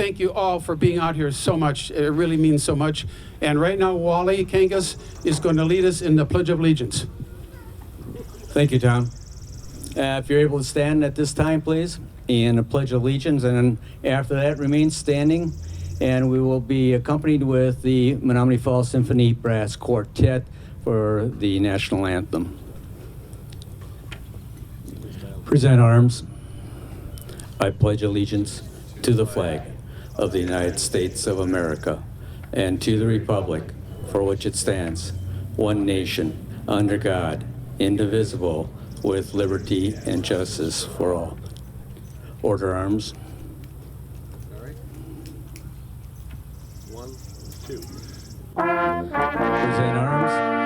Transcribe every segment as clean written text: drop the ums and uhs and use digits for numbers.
thank you all for being out here so much. It really means so much. And right now, Wally Kangas is going to lead us in the Pledge of Allegiance. Thank you, Tom. If you're able to stand at this time, please, and a Pledge of Allegiance, and then after that, remain standing, and we will be accompanied with the Menomonee Falls Symphony Brass Quartet for the national anthem. Present arms. I pledge allegiance to the flag of the United States of America and to the republic for which it stands, one nation, under God, indivisible, with liberty and justice for all. Order arms. All right. 1, 2. Present arms.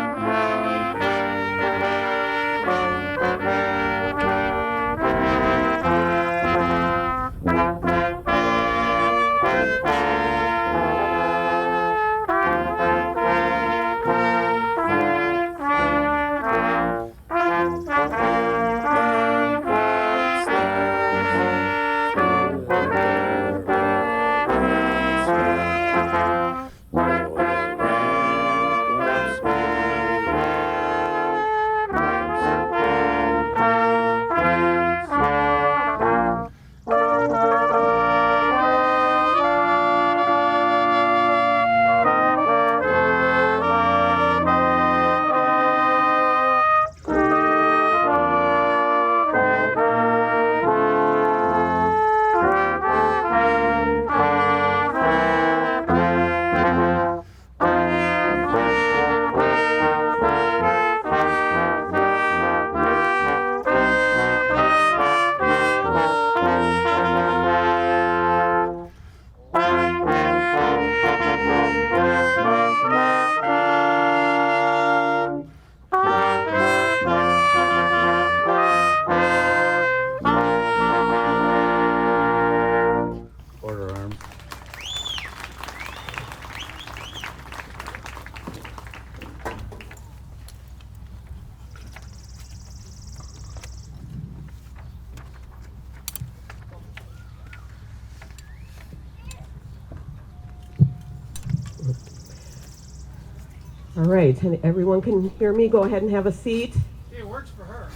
All right, and everyone can hear me. Go ahead and have a seat. It works for her.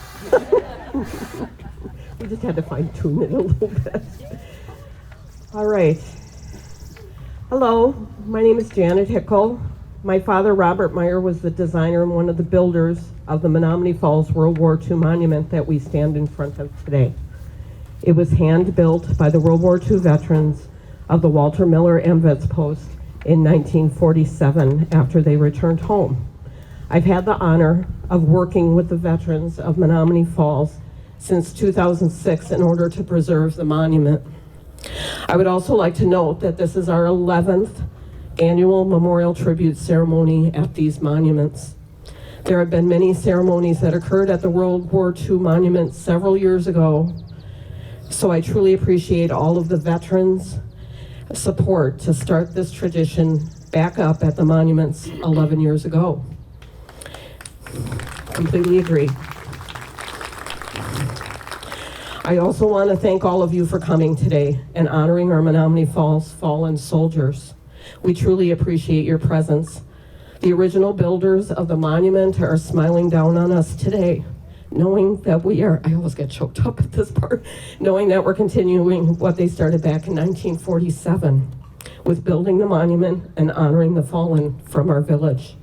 We just had to fine tune it a little bit. All right. Hello, my name is Janet Hickel. My father, Robert Meyer, was the designer and one of the builders of the Menomonee Falls World War II monument that we stand in front of today. It was hand-built by the World War II veterans of the Walter Miller AMVETS post in 1947 after they returned home. I've had the honor of working with the veterans of Menomonee Falls since 2006 in order to preserve the monument. I would also like to note that this is our 11th annual memorial tribute ceremony at these monuments. There have been many ceremonies that occurred at the World War II monument several years ago, so I truly appreciate all of the veterans' support to start this tradition back up at the monuments 11 years ago. Completely agree. I also want to thank all of you for coming today and honoring our Menomonee Falls fallen soldiers. We truly appreciate your presence. The original builders of the monument are smiling down on us today, knowing that we are, I always get choked up at this part, knowing that we're continuing what they started back in 1947 with building the monument and honoring the fallen from our village.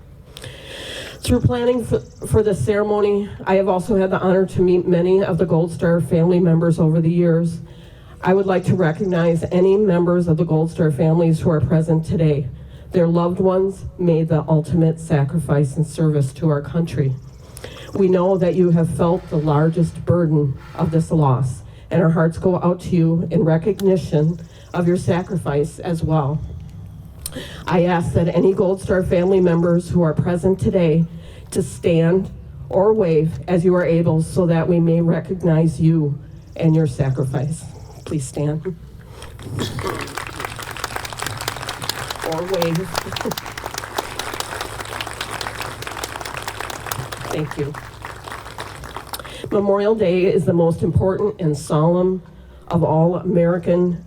Through planning for this ceremony, I have also had the honor to meet many of the Gold Star family members over the years. I would like to recognize any members of the Gold Star families who are present today. Their loved ones made the ultimate sacrifice and service to our country. We know that you have felt the largest burden of this loss, and our hearts go out to you in recognition of your sacrifice as well. I ask that any Gold Star family members who are present today to stand or wave as you are able so that we may recognize you and your sacrifice. Please stand. Or wave. Thank you. Memorial Day is the most important and solemn of all American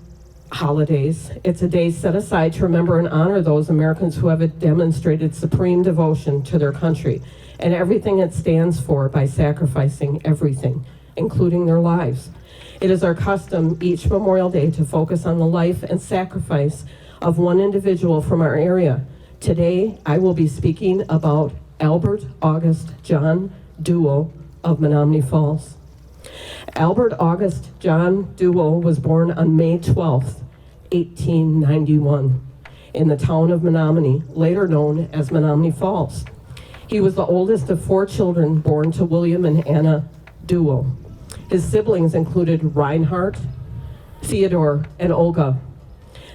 holidays. It's a day set aside to remember and honor those Americans who have demonstrated supreme devotion to their country and everything it stands for by sacrificing everything, including their lives. It is our custom each Memorial Day to focus on the life and sacrifice of one individual from our area. Today, I will be speaking about Albert August John Duell of Menomonee Falls. Albert August John Duell was born on May 12th, 1891, in the town of Menomonee, later known as Menomonee Falls. He was the oldest of 4 children born to William and Anna Duell. His siblings included Reinhardt, Theodore, and Olga.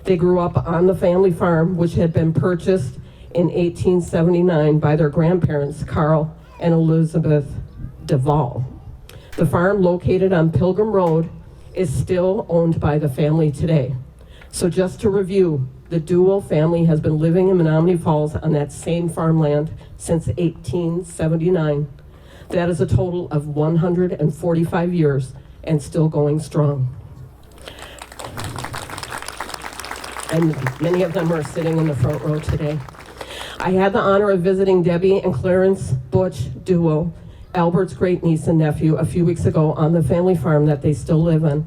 They grew up on the family farm, which had been purchased in 1879 by their grandparents, Carl and Elizabeth Duval. The farm, located on Pilgrim Road, is still owned by the family today. So just to review, the Duell family has been living in Menomonee Falls on that same farmland since 1879. That is a total of 145 years and still going strong. And many of them are sitting in the front row today. I had the honor of visiting Debbie and Clarence Butch Duell, Albert's great niece and nephew, a few weeks ago on the family farm that they still live on.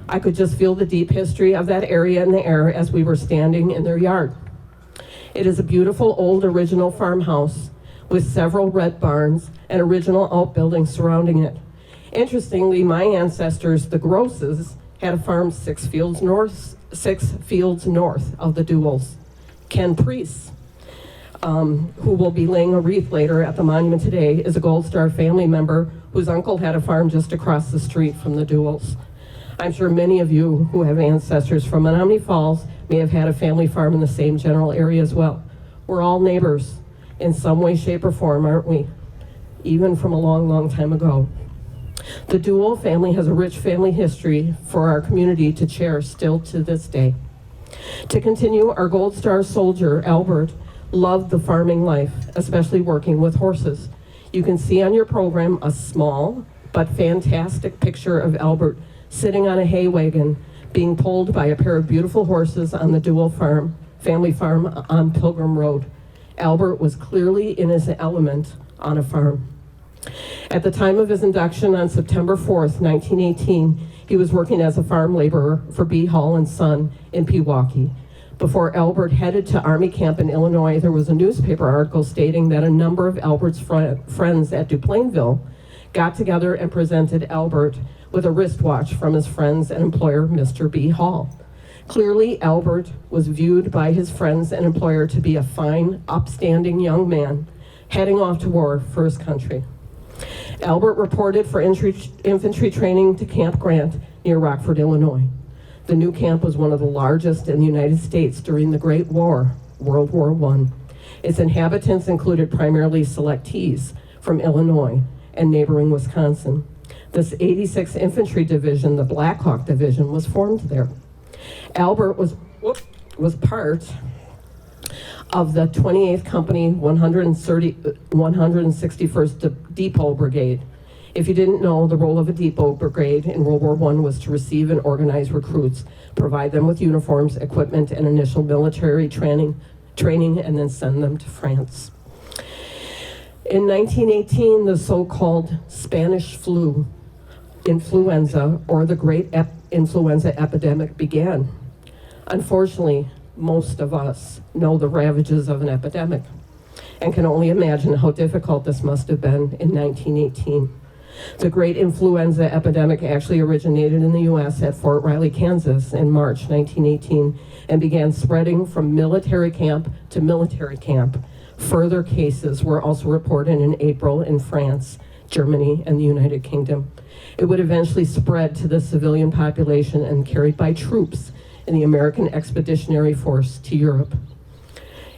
I could just feel the deep history of that area in the air as we were standing in their yard. It is a beautiful old original farmhouse with several red barns and original outbuildings surrounding it. Interestingly, my ancestors, the Grosses, had a farm 6 fields north of the Duells. Ken Priest, who will be laying a wreath later at the monument today, is a Gold Star family member whose uncle had a farm just across the street from the Duells. I'm sure many of you who have ancestors from Menomonee Falls may have had a family farm in the same general area as well. We're all neighbors in some way, shape, or form, aren't we? Even from a long, long time ago. The Duell family has a rich family history for our community to cherish still to this day. To continue, our Gold Star soldier, Albert, loved the farming life, especially working with horses. You can see on your program a small but fantastic picture of Albert sitting on a hay wagon being pulled by a pair of beautiful horses on the Duell family farm on Pilgrim Road. Albert was clearly in his element on a farm. At the time of his induction on September 4th, 1918, he was working as a farm laborer for B. Hall and Son in Pewaukee. Before Albert headed to Army camp in Illinois, there was a newspaper article stating that a number of Albert's friends at Duplainville got together and presented Albert with a wristwatch from his friends and employer, Mr. B. Hall. Clearly, Albert was viewed by his friends and employer to be a fine, upstanding young man heading off to war for his country. Albert reported for infantry training to Camp Grant near Rockford, Illinois. The new camp was one of the largest in the United States during the Great War, World War I. Its inhabitants included primarily selectees from Illinois and neighboring Wisconsin. This 86th Infantry Division, the Black Hawk Division, was formed there. Albert was part of the 28th Company 161st Depot Brigade. If you didn't know, the role of a depot brigade in World War I was to receive and organize recruits, provide them with uniforms, equipment, and initial military training, and then send them to France. In 1918, the so-called Spanish flu, influenza, or the Great Influenza epidemic began. Unfortunately, most of us know the ravages of an epidemic and can only imagine how difficult this must have been in 1918. The Great Influenza epidemic actually originated in the U.S. at Fort Riley, Kansas in March 1918 and began spreading from military camp to military camp. Further cases were also reported in April in France, Germany, and the United Kingdom. It would eventually spread to the civilian population and carried by troops in the American Expeditionary Force to Europe.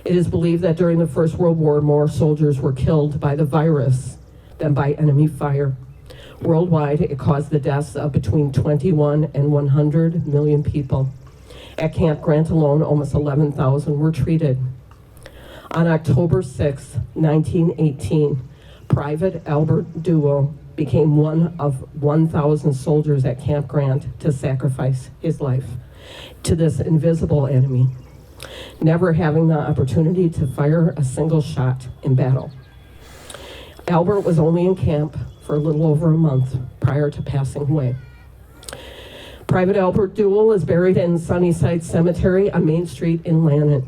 It is believed that during the First World War, more soldiers were killed by the virus than by enemy fire. Worldwide, it caused the deaths of between 21 and 100 million people. At Camp Grant alone, almost 11,000 were treated. On October 6, 1918, Private Albert Duell became one of 1,000 soldiers at Camp Grant to sacrifice his life. to this invisible enemy, never having the opportunity to fire a single shot in battle. Albert was only in camp for a little over a month prior to passing away. Private Albert Duell is buried in Sunnyside Cemetery on Main Street in Lannon.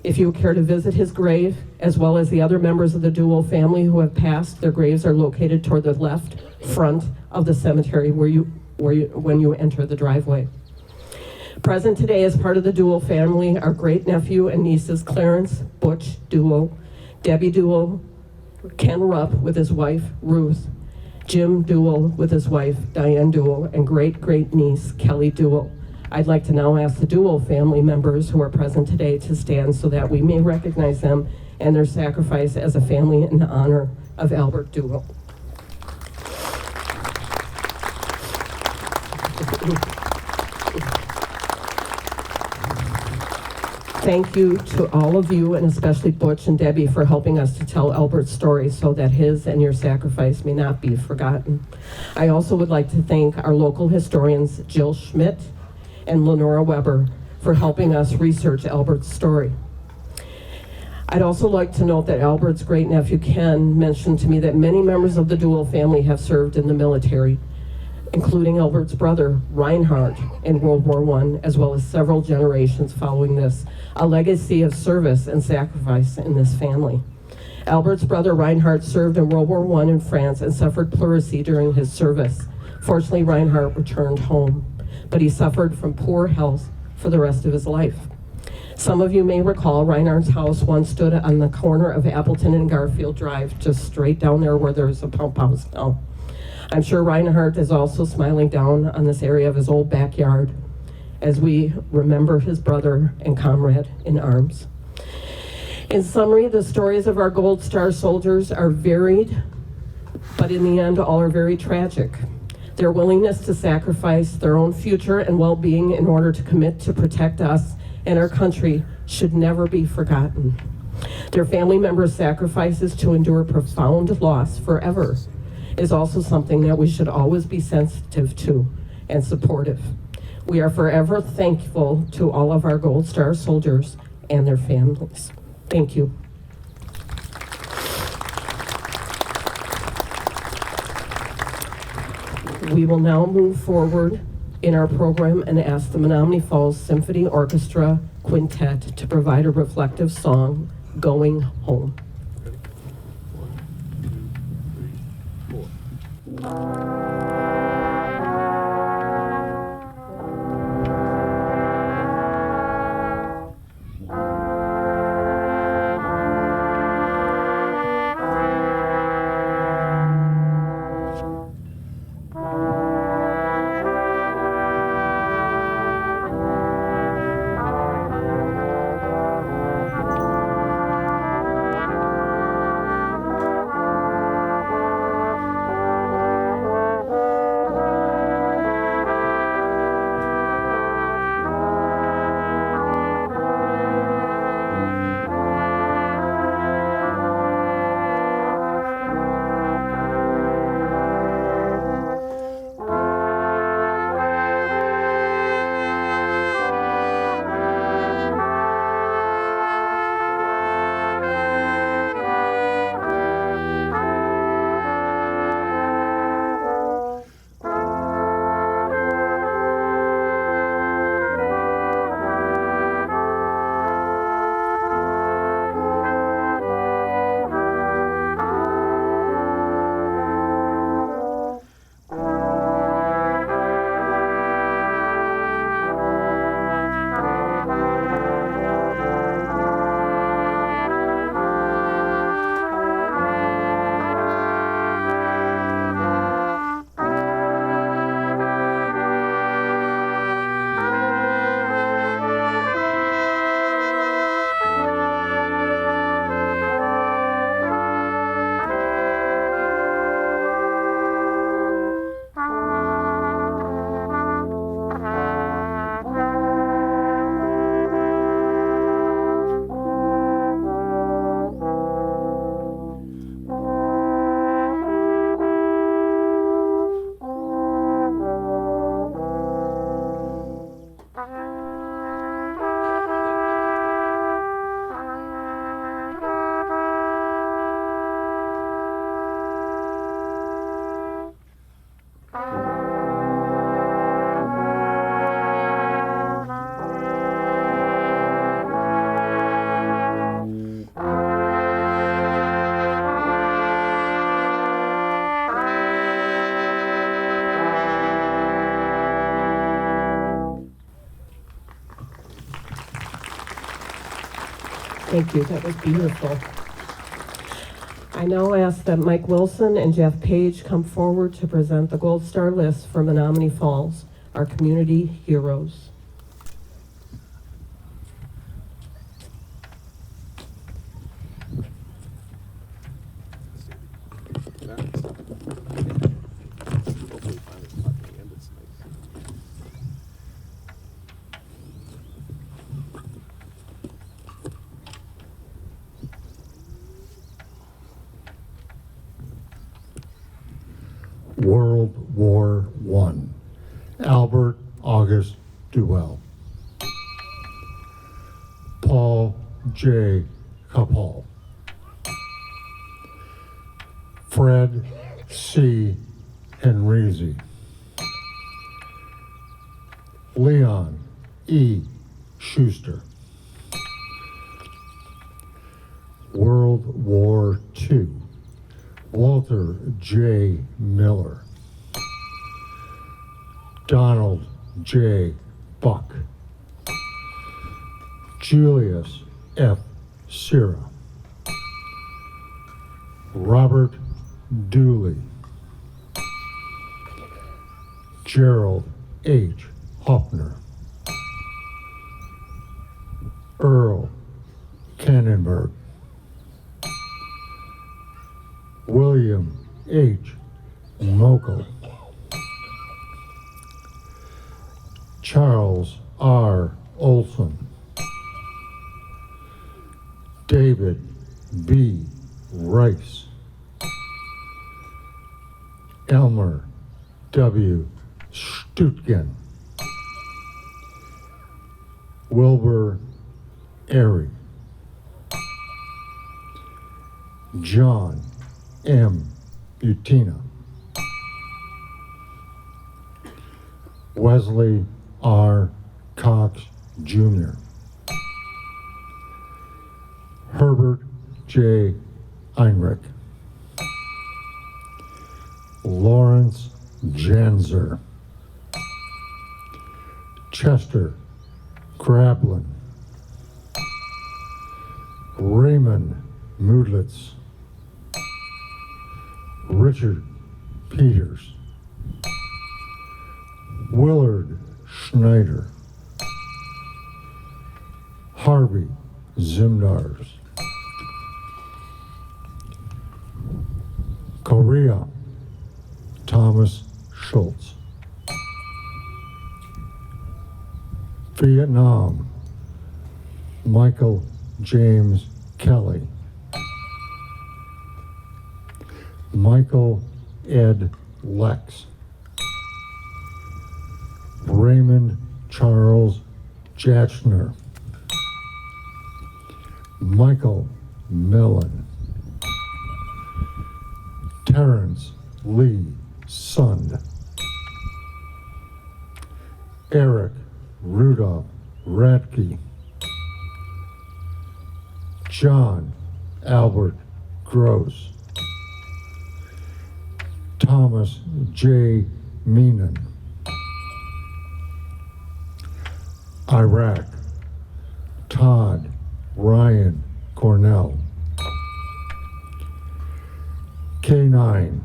If you care to visit his grave, as well as the other members of the Duell family who have passed, their graves are located toward the left front of the cemetery when you enter the driveway. Present today as part of the Duell family are great nephew and nieces Clarence Butch Duell, Debbie Duell, Ken Rupp with his wife Ruth, Jim Duell with his wife Diane Duell, and great niece Kelly Duell. I'd like to now ask the Duell family members who are present today to stand so that we may recognize them and their sacrifice as a family in honor of Albert Duell. Thank you to all of you, and especially Butch and Debbie, for helping us to tell Albert's story so that his and your sacrifice may not be forgotten. I also would like to thank our local historians, Jill Schmidt and Lenora Weber, for helping us research Albert's story. I'd also like to note that Albert's great-nephew Ken mentioned to me that many members of the Duell family have served in the military, including Albert's brother, Reinhard, in World War I, as well as several generations following this, a legacy of service and sacrifice in this family. Albert's brother, Reinhard, served in World War I in France and suffered pleurisy during his service. Fortunately, Reinhard returned home, but he suffered from poor health for the rest of his life. Some of you may recall Reinhard's house once stood on the corner of Appleton and Garfield Drive, just straight down there where there's a pump house now. I'm sure Reinhard is also smiling down on this area of his old backyard as we remember his brother and comrade in arms. In summary, the stories of our Gold Star soldiers are varied, but in the end, all are very tragic. Their willingness to sacrifice their own future and well-being in order to commit to protect us and our country should never be forgotten. Their family members' sacrifices to endure profound loss forever is also something that we should always be sensitive to and supportive. We are forever thankful to all of our Gold Star soldiers and their families. Thank you. We will now move forward in our program and ask the Menomonee Falls Symphony Orchestra Quintet to provide a reflective song, Going Home. Thank you, that was beautiful. I now ask that Mike Wilson and Jeff Page come forward to present the Gold Star list for Menomonee Falls, our community heroes. Hopefully find a spot at the end that's nice. World War I. Albert August Duell. Paul J. Capal. Fred C. Henrizi. Leon E. Schuster. World War II. Walter J. Miller. Donald J. Buck. Julius F. Sierra. Robert Dooley. Gerald H. Hoffner. Earl Kannenberg. William H. Mokel. Charles R. Olson. David B. Rice. Elmer W. Stutgen. Wilbur Airy. John M. Butina. Wesley R. Cox Jr. Herbert J. Heinrich. Lawrence Janzer. Chester Grablin. Raymond Mudlitz. Richard Peters. Willard Schneider. Harvey Zimdars. Korea Thomas Schultz. Vietnam Michael James Kelly. Michael Ed Lex. Raymond Charles Jatchner. Michael Mellon. Terrence Lee Sund. Eric Rudolph Radke. John Albert Gross. Thomas J. Meenan. Iraq Todd Ryan Cornell. K9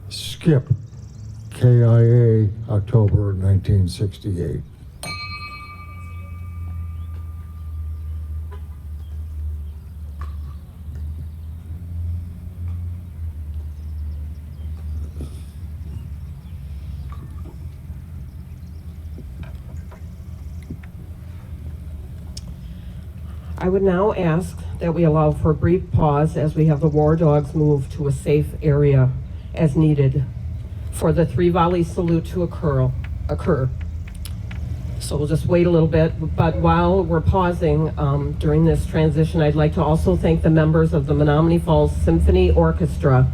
Skip KIA October 1968. I would now ask that we allow for a brief pause as we have the war dogs move to a safe area as needed for the 3-volley salute to occur. So we'll just wait a little bit, but while we're pausing during this transition, I'd like to also thank the members of the Menomonee Falls Symphony Orchestra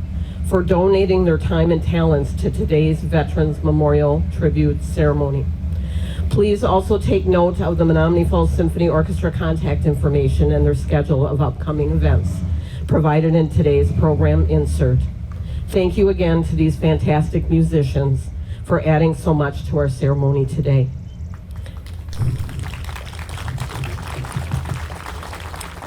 for donating their time and talents to today's Veterans Memorial Tribute Ceremony. Please also take note of the Menomonee Falls Symphony Orchestra contact information and their schedule of upcoming events provided in today's program insert. Thank you again to these fantastic musicians for adding so much to our ceremony today.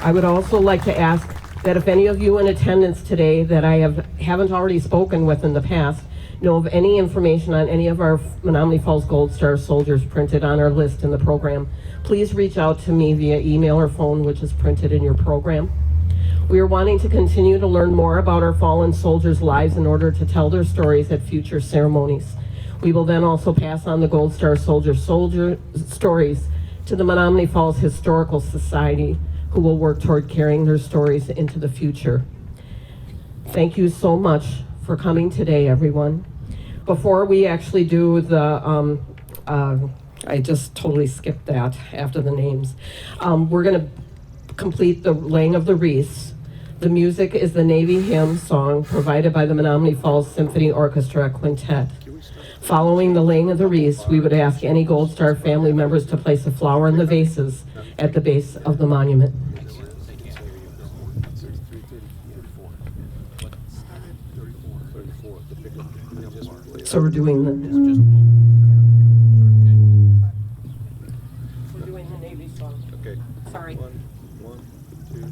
I would also like to ask that if any of you in attendance today that I haven't already spoken with in the past know of any information on any of our Menomonee Falls Gold Star soldiers printed on our list in the program, please reach out to me via email or phone, which is printed in your program. We are wanting to continue to learn more about our fallen soldiers' lives in order to tell their stories at future ceremonies. We will then also pass on the Gold Star soldier stories to the Menomonee Falls Historical Society, who will work toward carrying their stories into the future. Thank you so much for coming today, everyone. Before we actually do the, I just totally skipped that after the names. We're going to complete the laying of the wreaths. The music is the Navy hymn song provided by the Menomonee Falls Symphony Orchestra Quintet. Following the laying of the wreaths, we would ask any Gold Star family members to place a flower in the vases at the base of the monument. So we're doing the Navy song. Okay. Sorry. One, two.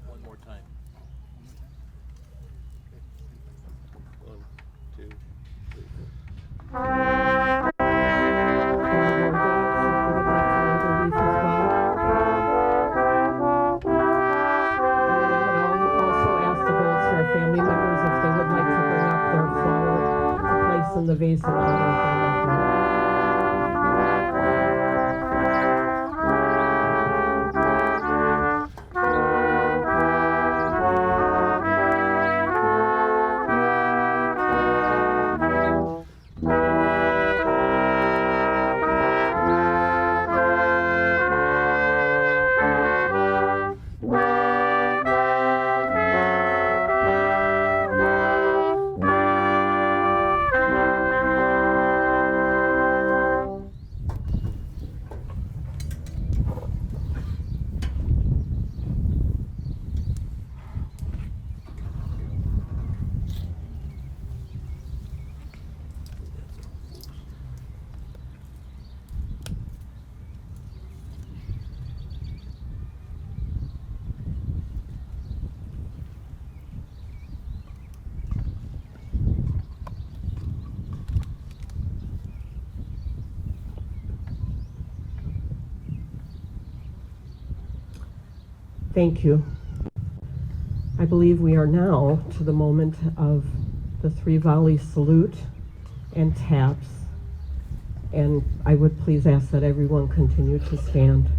One more time. One, two, three, four. One more dance, if you would like to lay the wreath as well. And then I would also ask the Gold Star family members if they would like to bring up their flower to place in the vase in honor of their loved one. Thank you. I believe we are now to the moment of the three-volley salute and taps. And I would please ask that everyone continue to stand.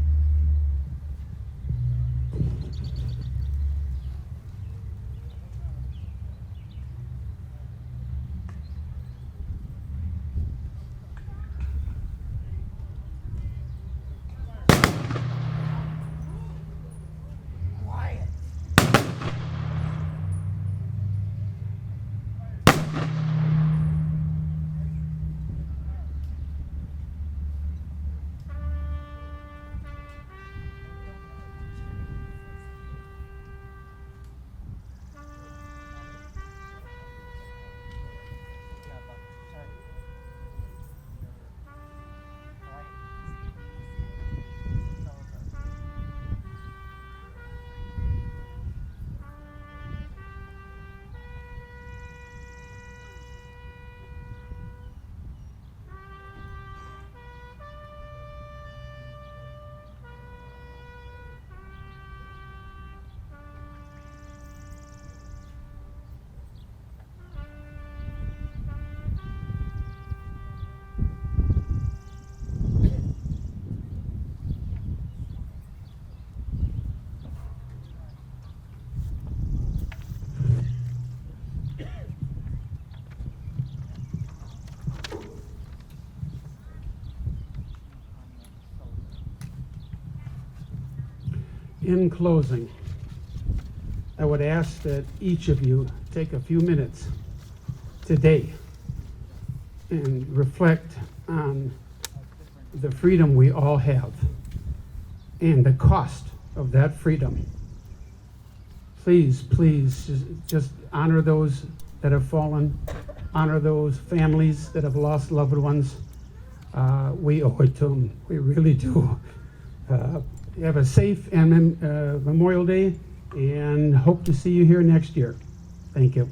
in closing, I would ask that each of you take a few minutes today and reflect on the freedom we all have and the cost of that freedom. Please, please, just honor those that have fallen, honor those families that have lost loved ones. We owe it to them, we really do. Have a safe and Memorial Day, and hope to see you here next year. Thank you.